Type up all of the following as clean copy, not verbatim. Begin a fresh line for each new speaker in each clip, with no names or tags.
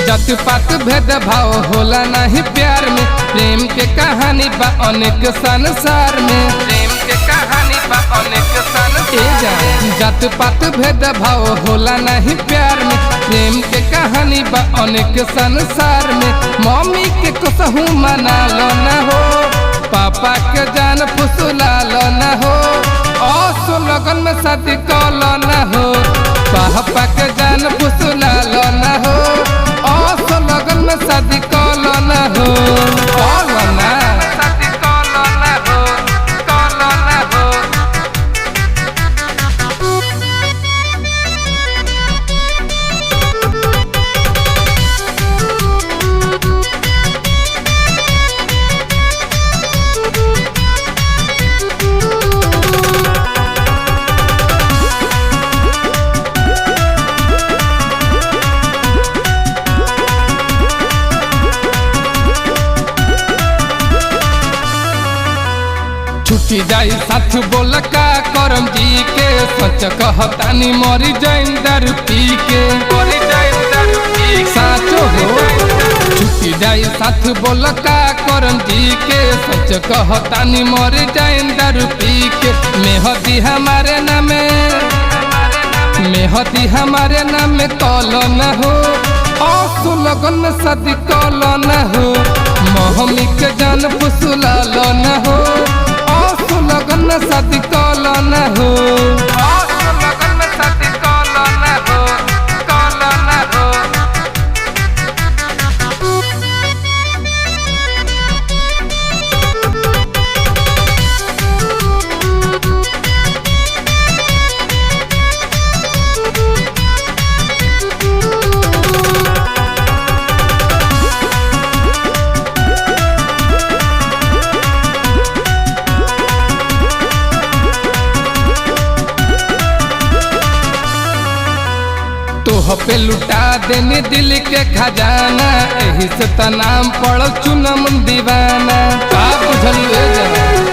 जात पात भेदभाव होला नहीं प्यार में, प्रेम के कहानी बा अनेक संसार में, प्रेम के कहानी बा अनेक संसार। जात पात भेदभाव होला नहीं प्यार में, प्रेम के कहानी बा अनेक संसार में। मम्मी के कसहू मना लो न हो, पापा के जान फुसला लो न हो, असो लगन में शादी कलो न हो, पापा के जान फुसला लो न हो, असो लगन में शादी कलो न हो, कलो ना शादी कलो न हो, कलो न हो। छुट्टी जाई साथ बोल का करम जी के, सच कहतानी मरी जाइन दारू पी के, मरी जाइन दारू पी साचो हो। छुट्टी जाई साथ बोल का करम जी के, सच कहतानी मरी जाइन दारू पी के। मेहदी हमारे नामे, मेहदी हमारे नाम कलो न हो, असो लगन में शादी कलो न हो, मम्मी के जान फुसला लो न हो, असो लगन में शादी कलो न हो, असो लगन में शादी कलो न हो, कलो न हो। तोह पे लुटा देने दिल के खजाना, एही से त नाम पड़ो चुनम दीवाना, का बुझलिए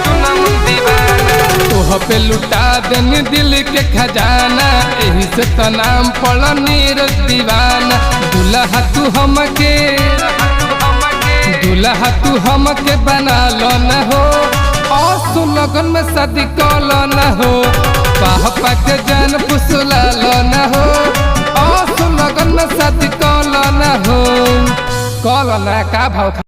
चुनम दीवाना। तोह पे लुटा देने दिल के खजाना, एही से त नाम पड़ो नीरज दीवाना। दुल्हा तू हमके, दुल्हा तू हमके बना लो न हो, असो लगन में शादी कलो न हो, पापा के जान फुसला लो न हो, असो लगन में शादी कलो न हो, कलो ना का भाव।